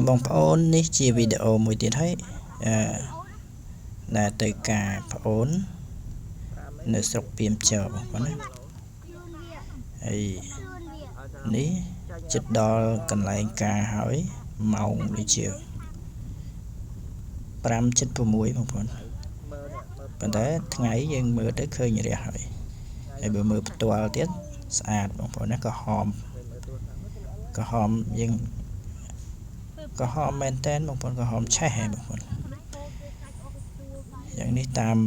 បងប្អូននេះជាវីដេអូមួយទៀតហើយដែលទៅការប្អូននៅស្រុកពីមចរបងប្អូនណាហើយនេះជិតដល់កន្លែងការហើយម៉ោងដូចជា 5:06 បងប្អូនប៉ុន្តែថ្ងៃយើងមើលទៅឃើញរះហើយបើមើលផ្ទាល់ទៀតស្អាតបងប្អូនណាក៏ហមយើងក៏ហមមែនតែនបងប្អូនក៏ហមឆេះហ៎បងប្អូនយ៉ាងនេះតាម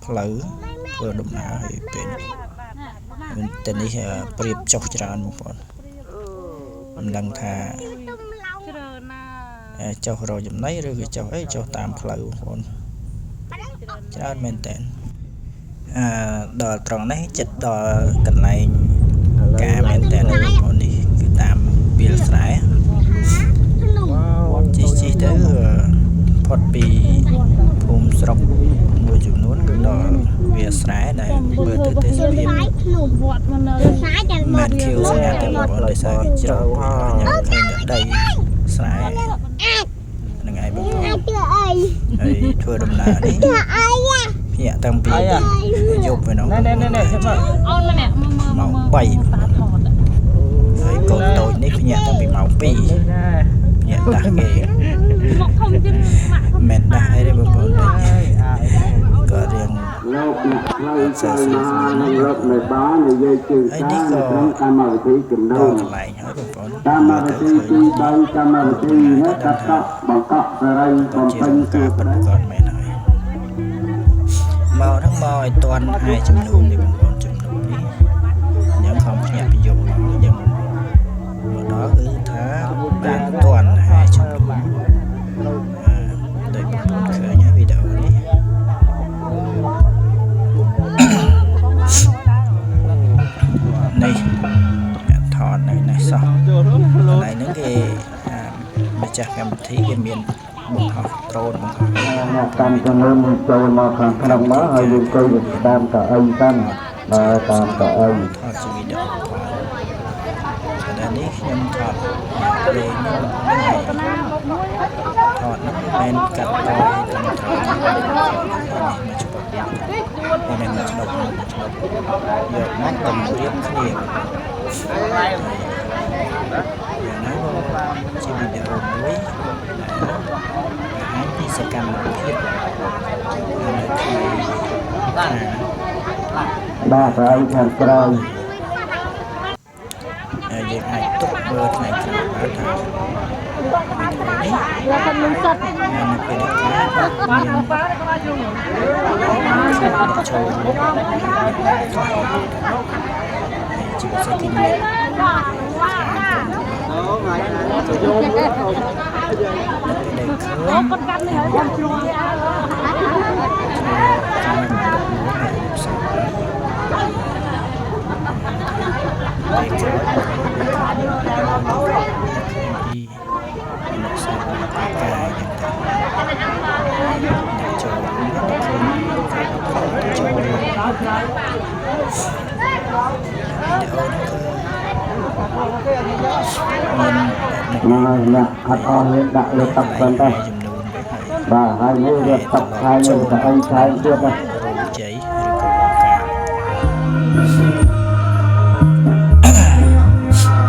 ផ្លូវធ្វើដំណើរហើយពេលតែនេះប្រៀបចុះច្រើនបងប្អូនមិនដឹងថាចុះរកចំណីឬក៏ចុះអីចុះតាមផ្លូវបងប្អូនច្រើនមែនតែនដល់ត្រង់នេះចិត្តដល់កន្លែងការមែនតែនបងប្អូននេះគឺតាមវាលស្រែជីទៅផុតពីភូមិស្រុកមួយចំនួនគឺដល់វាលស្រែដែលមើលទៅទេសភាពមិនខៀវស្ងាត់តែបងប្អូនដោយសារវាជ្រៅខ្ញុំឃើញតែដីស្រែនឹងឯងបងប្អូនហើយធ្វើដំណើរនេះភ្ញាក់តាំងពីយប់ទៅនោះអូនម្នាក់ម៉ោង 3 ហើយកូនតូចនេះភ្ញាក់តាំងពីម៉ោង 2 ភ្ញាក់ដាស់គេមកធំជាងម៉ាក់មិនដាស់អីទេបងប្អូនក៏រៀងលោកអ្នកផ្លូវសាសនានិងលោកមេបាននិយាយជើងការក្នុងកម្មវិធីចំណងកន្លែងហើយបងប្អូនកម្មវិធីទី3កម្មវិធីនេះកាត់តបង្កក់សេរីបំពេញការប្រកបមែនហើយមកហ្នឹងមកឲ្យតាន់ហើយចំនួននេះបងប្អូនចំនួននេះខ្ញុំខំភ្ញាក់ពីយប់មកយើងមកដល់គឺថាបានតាន់ហើយចំនួនដោយបងប្អូនឃើញហើយវីដេអូនេះនេះថតនៅនេះសោះកន្លែងហ្នឹងគេម្ចាស់កម្មវិធីគេមានបង្ហោះដ្រូនបង្ហោះតាមចំនួនចូលមកខាងក្នុងមកហើយយើងទៅតាមកៅអីតាមតាមកៅអីថតជាវីដេអូតែនេះខ្ញុំថតលេងថតហ្នឹងមិនកាត់តត្រឹមត្រូវមកច្បាស់មិនមែនឆ្លុបយកមកតម្រៀបគ្នាយ៉ាងណាជាវីដេអូមួយហើយពីសកម្មភាពនៅថ្ងៃបាទហើយខាងក្រោយយើងអាចទុកមើលថ្ងៃក្រោយបានថានេះវាខំនឹងសត្វនៅពេលនេះបានបានក៏យូរចូលជាពិសេសគឺមានអូគាត់កាត់នេះហើយខ្ញុំជ្រួលអ្នកអត់អស់នេះដាក់លើតុប៉ុណ្ណេះបាទហើយនេះវាតុខែនឹងតែអីខែទៀតណាជ័យឬក៏ការ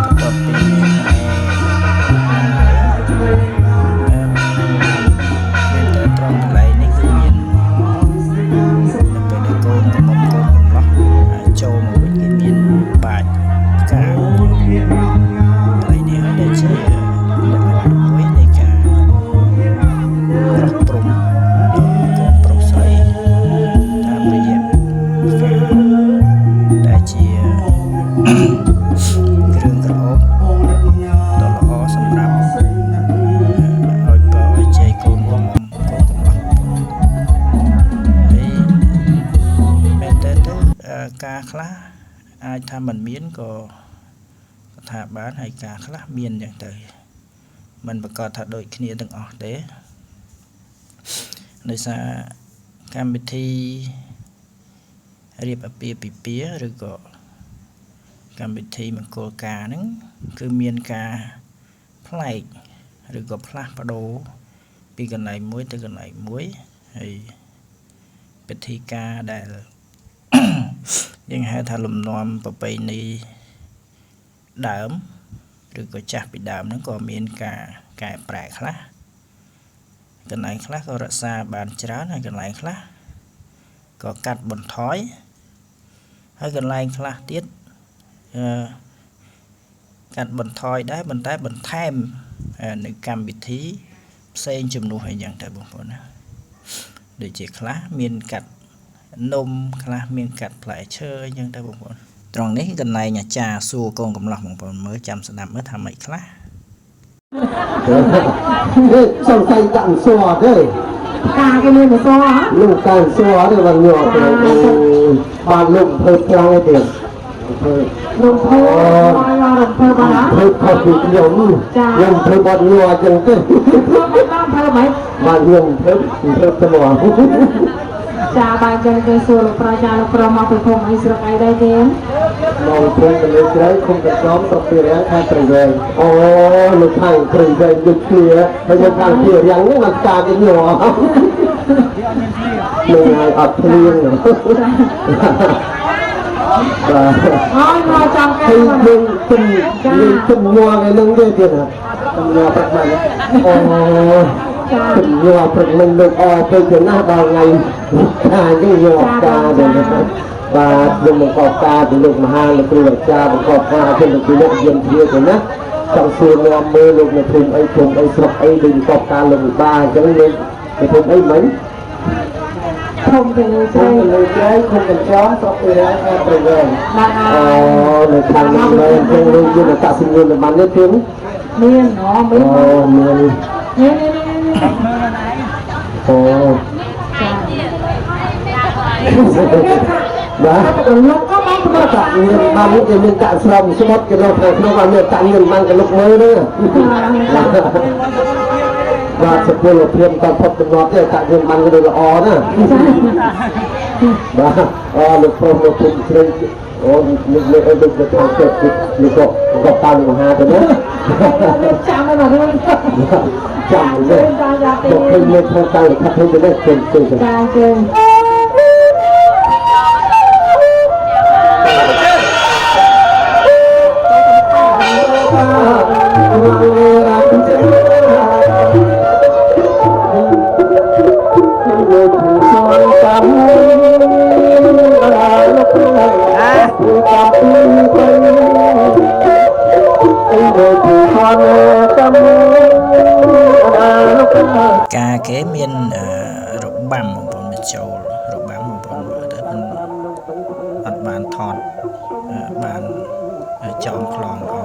បន្ទាប់ពីមានតែត្រង់កន្លែងនេះគឺមាននៅពេលដែលកូនកំឡោះចូលមកវិញគេមានបាច់ផ្កាហើយនេះហើយដែលជាមួយនៃការប្រោះព្រំកូនប្រុសស្រីតាមរយៈផ្កាដែលជាគ្រឿងក្រអូបដ៏ល្អសម្រាប់ឲ្យបើឲ្យជ័យកូនកំឡោះហើយមែនតើការខ្លះអាចថាមិនមានក៏ថាបានហើយការខ្លះមានយ៉ាងទៅมันប្រកាសថាដូចគ្នាទាំងអស់ទេដោយសារកម្មវិធីរៀបអាពាហ៍ពិពាហ៍ឬក៏កម្មវិធីមង្គលការហ្នឹងគឺមានការប្លែក ឬក៏ផ្លាស់ប្ដូរពីកន្លែងមួយទៅកន្លែងមួយហើយពិធីការដែល យើងហៅថាលំនាំប្រពៃណីដើមឬក៏ចាស់ពីដើមហ្នឹងក៏មានការកែប្រែខ្លះកន្លែងខ្លះក៏រក្សាបានច្រើនហើយកន្លែងខ្លះក៏កាត់បន្ថយហើយកន្លែងខ្លះទៀតកាត់បន្ថយដែរប៉ុន្តែបន្ថែមនៅកម្មវិធីផ្សេងជំនួសអីយ៉ាងទៅបងប្អូនណាដូចជាខ្លះមានកាត់នំខ្លះមានកាត់ផ្លែឈើអញ្ចឹងទៅបងប្អូនត្រង់នេះកន្លែងអាចារ្យសួរកូនកំឡោះបងប្អូនមើលចាំស្ដាប់មើលថាម៉េចខ្លះ xong tay chặn xòa thế ca cái nơi mà xòa hả lục càng xòa thì bằng nhỏ bàn lục hơi trao tiền lục thơ lục thơ bà hả hơi thật bị giống nhưng hơi bọn nhỏ chẳng thế thơ mấy bàn nhung hơi tâm hòa cha bà chân cái xua lục pra cha lục pra mà phải không ai sửa cái đây thế mong thương cái lấy trái không được nhóm tập tiền ấy thay trời về lục thằng trời về được kia bây giờ thằng kia rắn nó làm cha cái nhỏ mình ập liên rồi trong cái mình từng mua cái nâng đây tiền hả từng mua bạc mạnh từng mua bạc mình được bây giờ nó vào ngày cái nhỏ ca rồi và dùng một cọp ca thì lượng mà hai là tôi là cha một cọp ca trên được cái lượng dân kia rồi nhá trong xương năm mươi lượng là thùng ấy sọc ấy đừng cọp ca lượng 3 chẳng nên cái thùng ấy mấy không thì người chơi không cần chó sọc ấy ra em rồi về người thằng này không luôn như là tạ sinh viên là bán hết tiếng miên nó miên đó lúc có bán được à ba muốn cái miếng cạn xong số một cái lột này nó vào miếng cạn miếng mang cái lục mới nữa và sẽ quên là thêm toàn thật cái ngọt này cạn miếng mang cái đây là ó nữa đó lục phong lục phong trên lục lệ lục được thằng kẹt lục gọt tao lục hà rồi nữa chạm vào rồi chạm rồi một hình lên không tao được thắt hơn cái này trên ca kế miên rục bằm một bọn châu rục bằm một bọn vợ tới bên mặt bàn thọt bàn chọn klon đó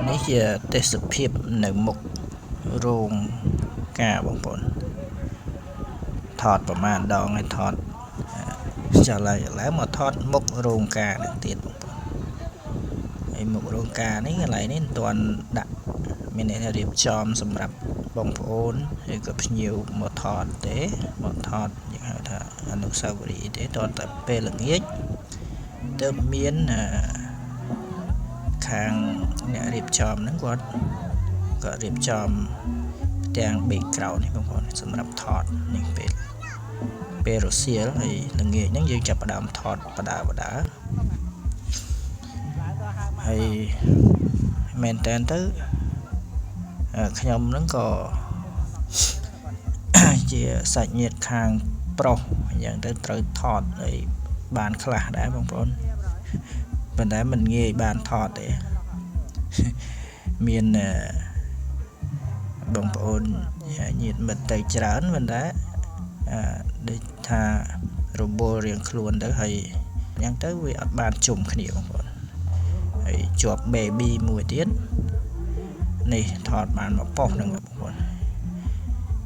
នេះជាទេសភាពនៅមុខរោងការបងប្អូនថតប្រមាណដងហើយថតចាឡើយមកថតមុខរោងការនឹងទៀតបងប្អូនហើយមុខរោងការនេះកន្លែងនេះមិនទាន់ដាក់មានអ្នករៀបចំសម្រាប់បងប្អូនហើយក៏ភ្ញៀវមកថតទេមកថតយើងហៅថាអនុស្សាវរីយ៍ទេតើតែពេលល្ងាចទើបមានខាងអ្នករៀបចំហ្នឹងគាត់ក៏រៀបចំទាំង background នេះបងប្អូនសម្រាប់ថតនេះពេលរសៀលហើយល្ងាចហ្នឹងយើងចាប់ផ្ដើមថតបដាហើយមែនតើទៅខ្ញុំហ្នឹងក៏ជាសាច់ញាតិខាងប្រុសអញ្ចឹងទៅត្រូវថតឲ្យបានខ្លះដែរបងប្អូនប៉ុន្តែមិនងាយបានថតទេមានបងប្អូនញាតិមិត្តទៅច្រើនប៉ុន្តែដូចថារបួសរៀងខ្លួនទៅហើយអញ្ចឹងទៅវាអត់បានជុំគ្នាបងប្អូនហើយជាប់ baby មួយទៀតនេះថតបានមកប៉ុសហ្នឹងបងប្អូន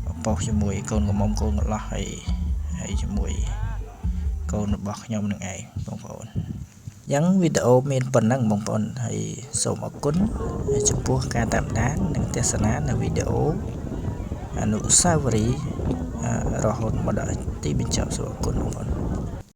មកប៉ុសជាមួយកូនកំមុំកូនកន្លោះហើយជាមួយកូនរបស់ខ្ញុំនឹងឯងបងប្អូនយ៉ាងវីដេអូមានប៉ុណ្ណឹងបងប្អូនហើយសូមអរគុណចំពោះការតាមដាននិងទស្សនានៅវីដេអូអនុស្សាវរីយ៍រហូតមកដល់ទីបញ្ចប់សូមអរគុណបងប្អូន